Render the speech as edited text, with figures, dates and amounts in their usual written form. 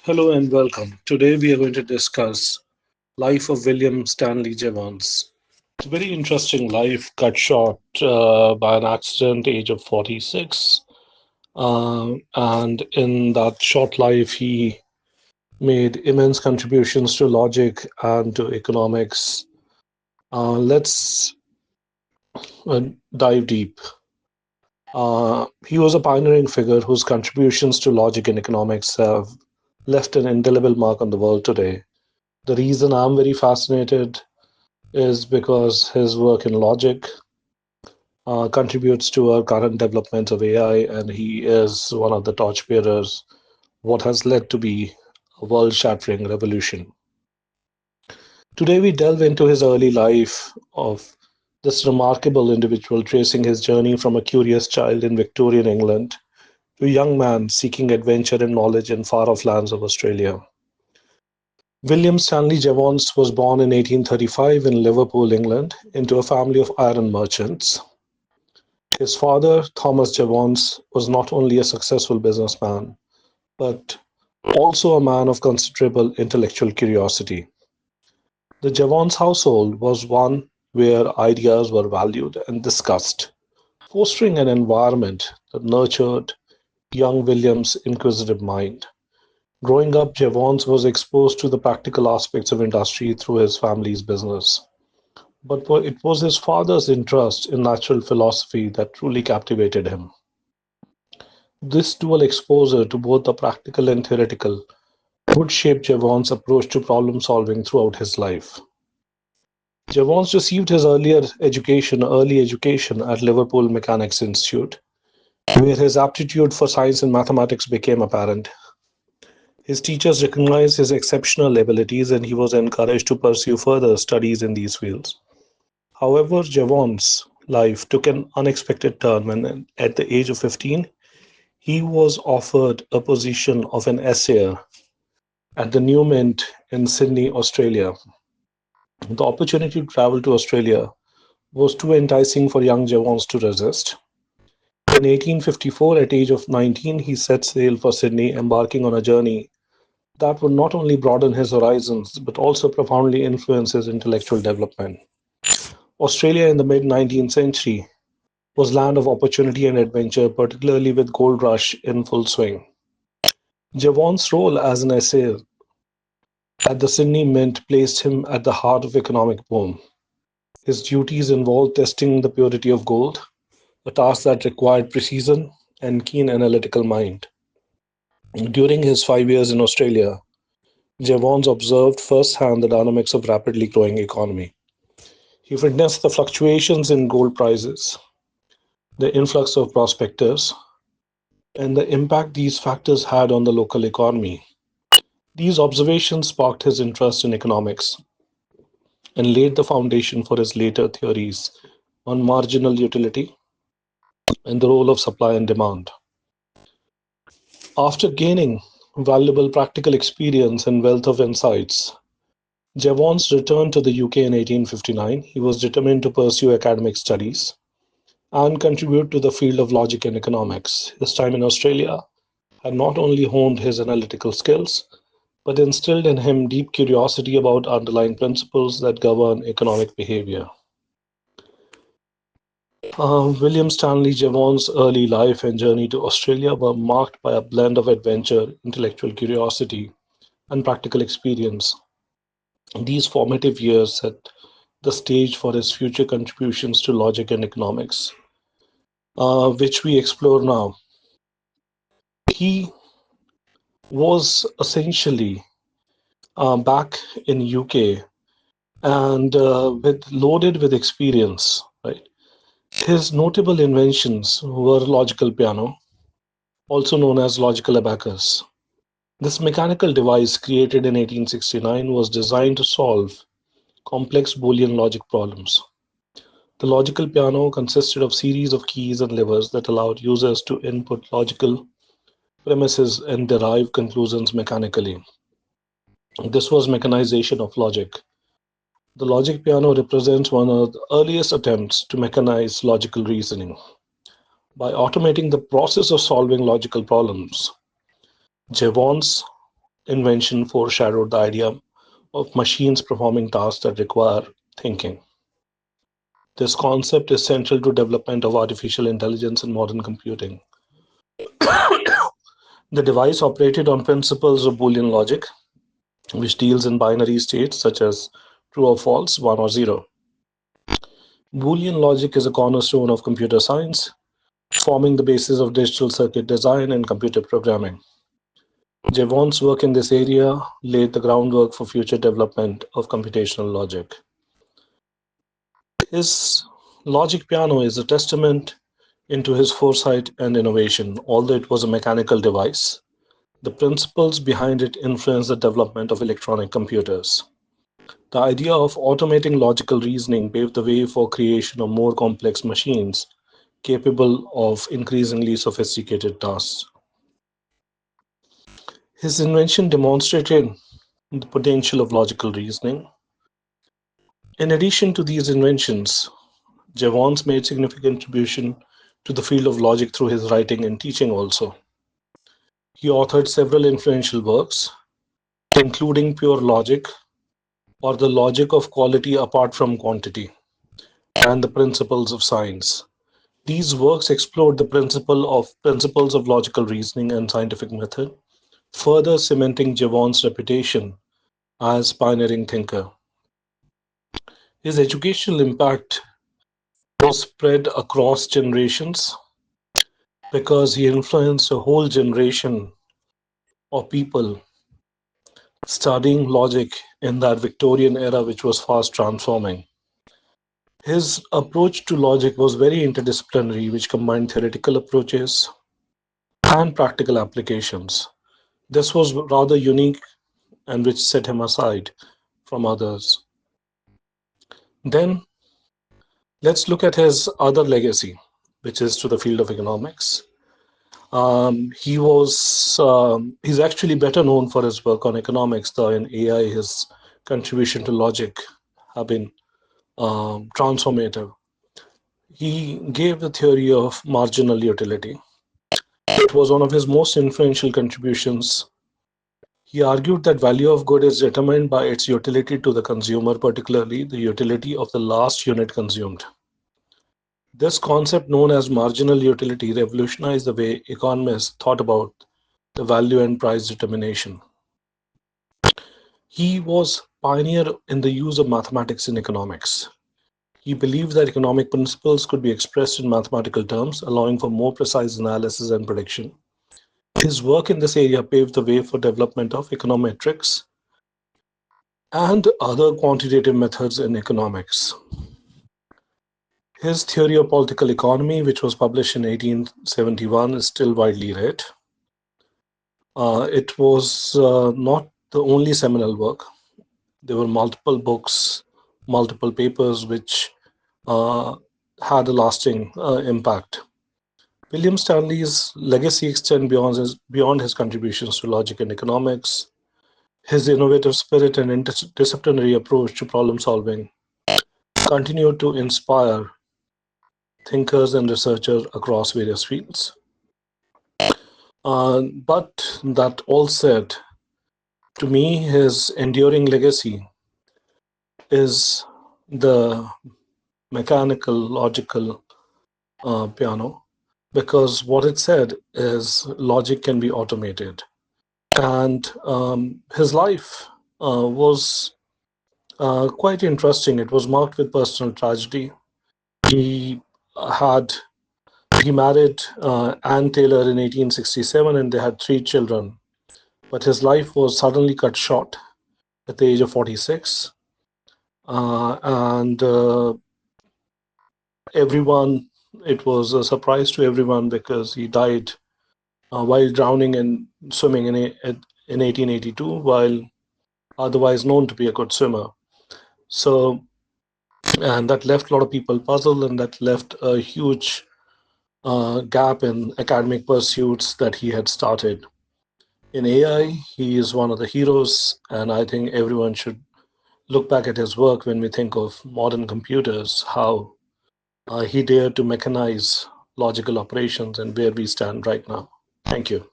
Hello and welcome. Today we are going to discuss life of William Stanley Jevons. It's a very interesting life cut short by an accident, age of 46. And in that short life, he made immense contributions to logic and to economics. Let's dive deep. He was a pioneering figure whose contributions to logic and economics have left an indelible mark on the world today. The reason I'm very fascinated is because his work in logic contributes to our current development of AI, and he is one of the torchbearers, what has led to be a world shattering revolution. Today, we delve into his early life of this remarkable individual, tracing his journey from a curious child in Victorian England to a young man seeking adventure and knowledge in far off lands of Australia. William Stanley Jevons was born in 1835 in Liverpool, England, into a family of iron merchants. His father, Thomas Jevons, was not only a successful businessman, but also a man of considerable intellectual curiosity. The Jevons household was one where ideas were valued and discussed, fostering an environment that nurtured young William's inquisitive mind. Growing up, Jevons was exposed to the practical aspects of industry through his family's business. But it was his father's interest in natural philosophy that truly captivated him. This dual exposure to both the practical and theoretical would shape Jevons' approach to problem solving throughout his life. Jevons received his early education at Liverpool Mechanics Institute, where his aptitude for science and mathematics became apparent. His teachers recognized his exceptional abilities and he was encouraged to pursue further studies in these fields. However, Jevons' life took an unexpected turn when, at the age of 15, he was offered a position of an assayer at the New Mint in Sydney, Australia. The opportunity to travel to Australia was too enticing for young Jevons to resist. In 1854, at age of 19, he set sail for Sydney, embarking on a journey that would not only broaden his horizons but also profoundly influence his intellectual development. Australia in the mid 19th century was land of opportunity and adventure, particularly with gold rush in full swing. Jevons' role as an assayer at the Sydney Mint placed him at the heart of economic boom. His duties involved testing the purity of gold, a task that required precision and keen analytical mind. During his 5 years in Australia, Jevons observed firsthand the dynamics of rapidly growing economy. He witnessed the fluctuations in gold prices, the influx of prospectors, and the impact these factors had on the local economy. These observations sparked his interest in economics and laid the foundation for his later theories on marginal utility and the role of supply and demand. After gaining valuable practical experience and wealth of insights, Jevons returned to the UK in 1859. He was determined to pursue academic studies and contribute to the field of logic and economics. His time in Australia had not only honed his analytical skills, but instilled in him deep curiosity about underlying principles that govern economic behavior. William Stanley Jevons' early life and journey to Australia were marked by a blend of adventure, intellectual curiosity, and practical experience. These formative years set the stage for his future contributions to logic and economics, which we explore now. He was essentially back in UK and loaded with experience. Right, his notable inventions were logical piano, also known as logical abacus. This mechanical device, created in 1869, was designed to solve complex Boolean logic problems. The logical piano consisted of series of keys and levers that allowed users to input logical premises and derive conclusions mechanically. This was mechanization of logic. The logic piano represents one of the earliest attempts to mechanize logical reasoning. By automating the process of solving logical problems, Jevons invention foreshadowed the idea of machines performing tasks that require thinking. This concept is central to development of artificial intelligence in modern computing. The device operated on principles of Boolean logic, which deals in binary states such as true or false, 1 or 0. Boolean logic is a cornerstone of computer science, forming the basis of digital circuit design and computer programming. Jevons' work in this area laid the groundwork for future development of computational logic. His logic piano is a testament into his foresight and innovation. Although it was a mechanical device, the principles behind it influenced the development of electronic computers. The idea of automating logical reasoning paved the way for creation of more complex machines capable of increasingly sophisticated tasks. His invention demonstrated the potential of logical reasoning. In addition to these inventions, Jevons made significant contribution to the field of logic through his writing and teaching also. He authored several influential works, including Pure Logic, or the Logic of Quality Apart from Quantity, and the Principles of Science. These works explored the principles of logical reasoning and scientific method, further cementing Jevons' reputation as pioneering thinker. His educational impact was spread across generations because he influenced a whole generation of people studying logic in that Victorian era, which was fast transforming. His approach to logic was very interdisciplinary, which combined theoretical approaches and practical applications. This was rather unique and which set him aside from others. Then let's look at his other legacy, which is to the field of economics. He's actually better known for his work on economics, though in AI his contribution to logic have been transformative. He gave the theory of marginal utility. It was one of his most influential contributions. He argued that value of good is determined by its utility to the consumer, particularly the utility of the last unit consumed. This concept, known as marginal utility, revolutionized the way economists thought about the value and price determination. He was pioneer in the use of mathematics in economics. He believed that economic principles could be expressed in mathematical terms, allowing for more precise analysis and prediction. His work in this area paved the way for development of econometrics and other quantitative methods in economics. His theory of political economy, which was published in 1871, is still widely read. It was not the only seminal work. There were multiple books, multiple papers which had a lasting impact. William Stanley's legacy extends beyond his contributions to logic and economics. His innovative spirit and interdisciplinary approach to problem solving continued to inspire thinkers and researchers across various fields. But that all said, to me, his enduring legacy is the mechanical, logical piano, because what it said is logic can be automated. And his life was quite interesting. It was marked with personal tragedy. He had he married Anne Taylor in 1867, and they had 3 children. But his life was suddenly cut short at the age of 46. And everyone, it was a surprise to everyone because he died while drowning and swimming in 1882, while otherwise known to be a good swimmer. So, and that left a lot of people puzzled, and that left a huge gap in academic pursuits that he had started. In AI, he is one of the heroes, and I think everyone should look back at his work when we think of modern computers, how he dared to mechanize logical operations and where we stand right now. Thank you.